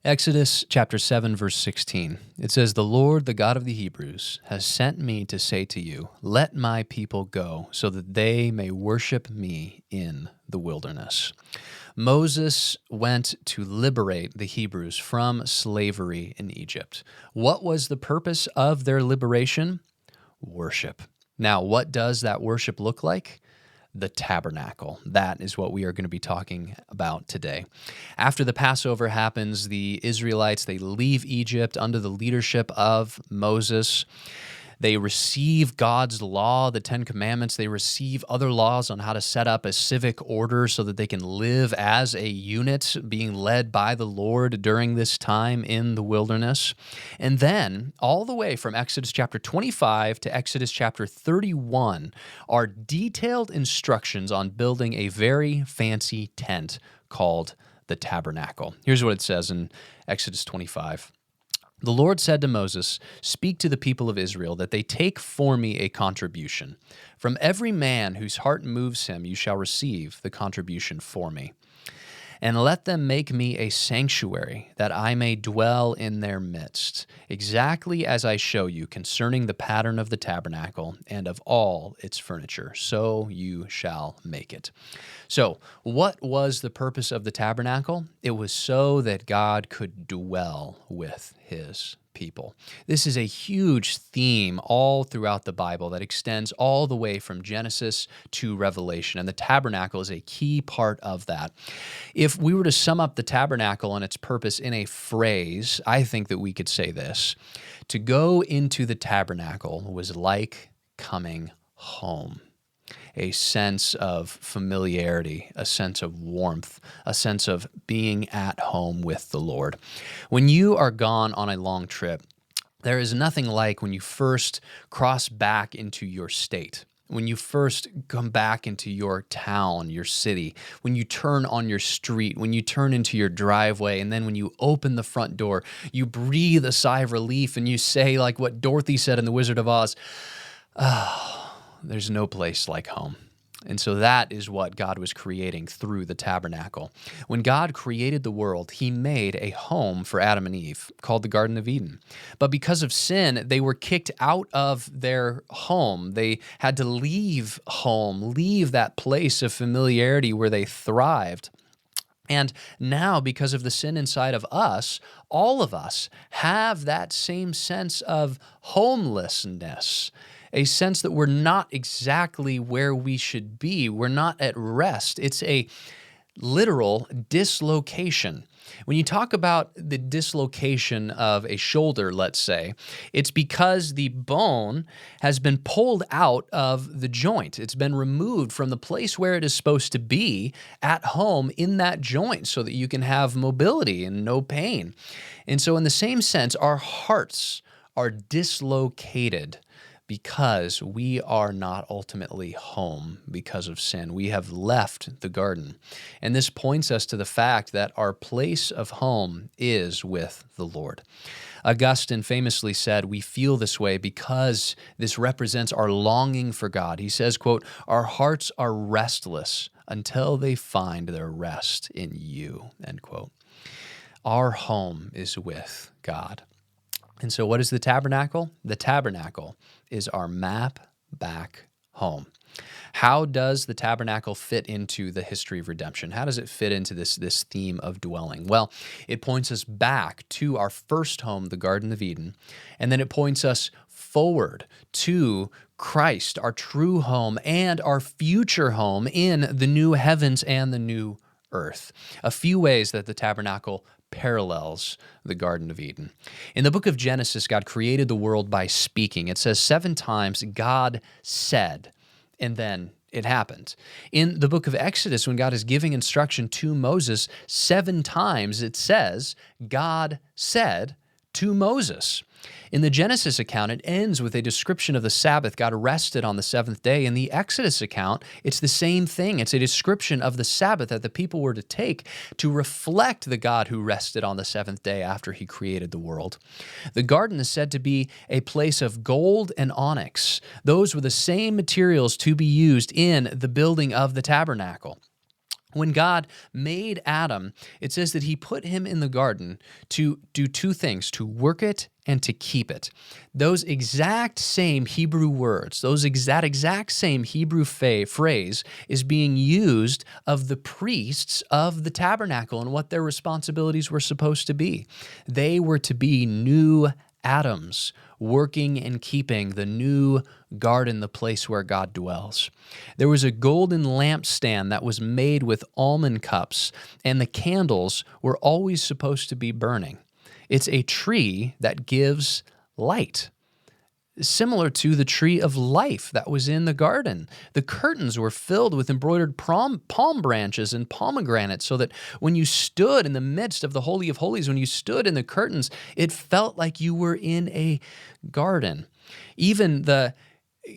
Exodus chapter 7, verse 16. It says, "The Lord, the God of the Hebrews, has sent me to say to you, let my people go, so that they may worship me in the wilderness." Moses went to liberate the Hebrews from slavery in Egypt. What was the purpose of their liberation? Worship. Now, what does that worship look like? The tabernacle. That is what we are going to be talking about today. After the Passover happens, the Israelites, they leave Egypt under the leadership of Moses. They receive God's law, the Ten Commandments. They receive other laws on how to set up a civic order so that they can live as a unit, being led by the Lord during this time in the wilderness. And then, all the way from Exodus chapter 25 to Exodus chapter 31 are detailed instructions on building a very fancy tent called the Tabernacle. Here's what it says in Exodus 25. "The Lord said to Moses, speak to the people of Israel that they take for me a contribution. From every man whose heart moves him, you shall receive the contribution for me. And let them make me a sanctuary, that I may dwell in their midst, exactly as I show you concerning the pattern of the tabernacle and of all its furniture. So you shall make it." So, what was the purpose of the tabernacle? It was so that God could dwell with his people. This is a huge theme all throughout the Bible that extends all the way from Genesis to Revelation, and the tabernacle is a key part of that. If we were to sum up the tabernacle and its purpose in a phrase, I think that we could say this: to go into the tabernacle was like coming home. A sense of familiarity, a sense of warmth, a sense of being at home with the Lord. When you are gone on a long trip, there is nothing like when you first cross back into your state, when you first come back into your town, your city, when you turn on your street, when you turn into your driveway, and then when you open the front door, you breathe a sigh of relief and you say, like what Dorothy said in The Wizard of Oz, "Oh, there's no place like home." And so that is what God was creating through the tabernacle. When God created the world, he made a home for Adam and Eve called the Garden of Eden. But because of sin, they were kicked out of their home. They had to leave home, leave that place of familiarity where they thrived. And now, because of the sin inside of us, all of us have that same sense of homelessness, a sense that we're not exactly where we should be. We're not at rest. It's a literal dislocation. When you talk about the dislocation of a shoulder, let's say, it's because the bone has been pulled out of the joint. It's been removed from the place where it is supposed to be at home in that joint so that you can have mobility and no pain. And so in the same sense, our hearts are dislocated because we are not ultimately home because of sin. We have left the garden. And this points us to the fact that our place of home is with the Lord. Augustine famously said, "We feel this way because this represents our longing for God." He says, quote, "Our hearts are restless until they find their rest in you," end quote. Our home is with God. And so what is the tabernacle? The tabernacle is our map back home. How does the tabernacle fit into the history of redemption? How does it fit into this theme of dwelling? Well, it points us back to our first home, the Garden of Eden, and then it points us forward to Christ, our true home, and our future home in the new heavens and the new earth. A few ways that the tabernacle parallels the Garden of Eden. In the book of Genesis, God created the world by speaking. It says 7 times God said, and then it happened. In the book of Exodus, when God is giving instruction to Moses, 7 times it says God said to Moses. In the Genesis account, it ends with a description of the Sabbath. God rested on the 7th day. In the Exodus account, it's the same thing. It's a description of the Sabbath that the people were to take to reflect the God who rested on the 7th day after he created the world. The garden is said to be a place of gold and onyx. Those were the same materials to be used in the building of the tabernacle. When God made Adam, it says that he put him in the garden to do two things, to work it and to keep it. Those exact same Hebrew words, that exact same Hebrew phrase is being used of the priests of the tabernacle and what their responsibilities were supposed to be. They were to be new Adams, working and keeping the new garden, the place where God dwells. There was a golden lampstand that was made with almond cups, and the candles were always supposed to be burning. It's a tree that gives light, similar to the tree of life that was in the garden. The curtains were filled with embroidered palm branches and pomegranates, so that when you stood in the midst of the Holy of Holies, when you stood in the curtains, it felt like you were in a garden. Even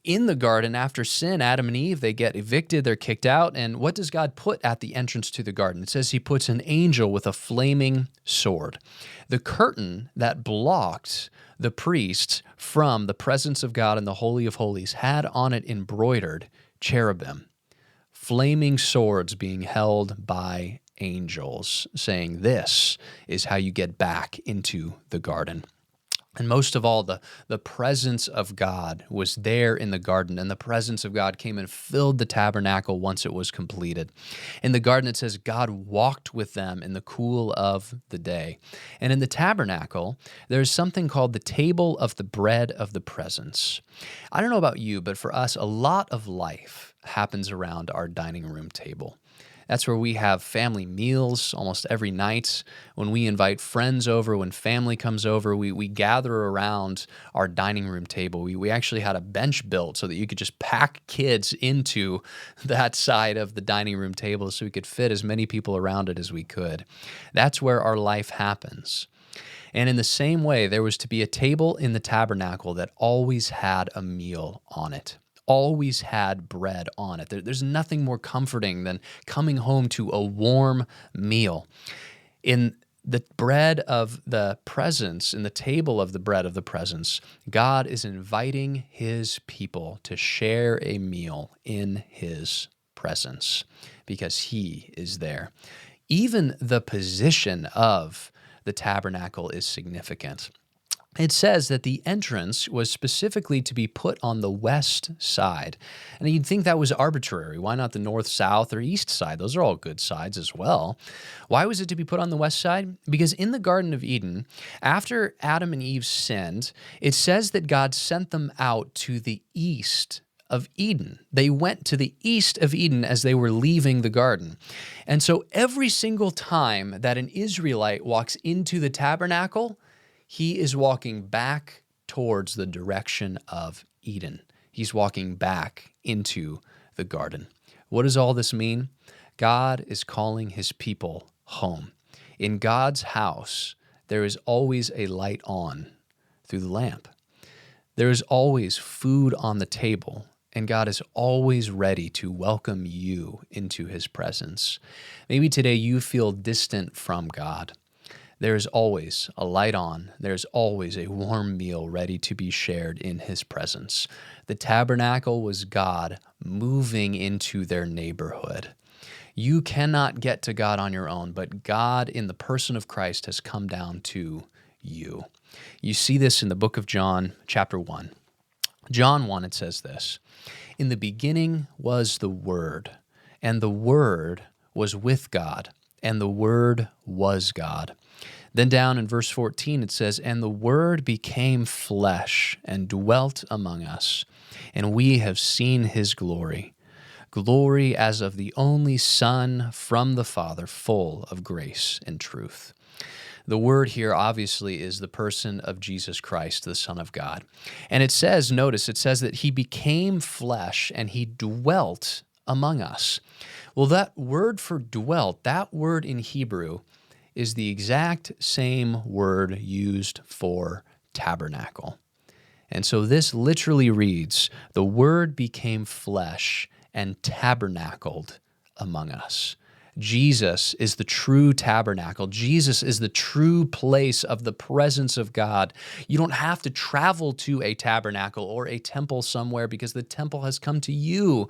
in the garden, after sin, Adam and Eve, they get evicted, they're kicked out, and what does God put at the entrance to the garden? It says he puts an angel with a flaming sword. The curtain that blocked the priests from the presence of God in the Holy of Holies had on it embroidered cherubim, flaming swords being held by angels, saying, "This is how you get back into the garden." And most of all, the presence of God was there in the garden, and the presence of God came and filled the tabernacle once it was completed. In the garden, it says God walked with them in the cool of the day. And in the tabernacle, there's something called the table of the bread of the presence. I don't know about you, but for us, a lot of life happens around our dining room table. That's where we have family meals almost every night. When we invite friends over, when family comes over, we gather around our dining room table. We actually had a bench built so that you could just pack kids into that side of the dining room table so we could fit as many people around it as we could. That's where our life happens. And in the same way, there was to be a table in the tabernacle that always had a meal on it. Always had bread on it. There's nothing more comforting than coming home to a warm meal. In the bread of the presence, in the table of the bread of the presence, God is inviting his people to share a meal in his presence because he is there. Even the position of the tabernacle is significant. It says that the entrance was specifically to be put on the west side. And you'd think that was arbitrary. Why not the north, south, or east side? Those are all good sides as well. Why was it to be put on the west side? Because in the Garden of Eden, after Adam and Eve sinned, it says that God sent them out to the east of Eden. They went to the east of Eden as they were leaving the garden. And so every single time that an Israelite walks into the tabernacle, he is walking back towards the direction of Eden. He's walking back into the garden. What does all this mean? God is calling his people home. In God's house, there is always a light on through the lamp. There is always food on the table, and God is always ready to welcome you into his presence. Maybe today you feel distant from God. There's always a light on. There's always a warm meal ready to be shared in his presence. The tabernacle was God moving into their neighborhood. You cannot get to God on your own, but God in the person of Christ has come down to you. You see this in the book of John, chapter 1. John 1, it says this, "In the beginning was the Word, and the Word was with God, and the Word was God." Then down in verse 14, it says, "And the Word became flesh and dwelt among us, and we have seen his glory, glory as of the only Son from the Father, full of grace and truth." The Word here obviously is the person of Jesus Christ, the Son of God. And it says, notice, it says that he became flesh and he dwelt among us. Well, that word for dwelt, that word in Hebrew is the exact same word used for tabernacle. And so this literally reads, "The Word became flesh and tabernacled among us." Jesus is the true tabernacle. Jesus is the true place of the presence of God. You don't have to travel to a tabernacle or a temple somewhere because the temple has come to you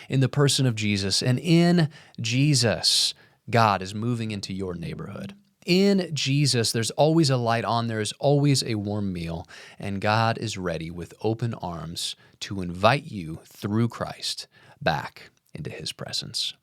in the person of Jesus. And in Jesus, God is moving into your neighborhood. In Jesus, there's always a light on, there is always a warm meal, and God is ready with open arms to invite you through Christ back into his presence.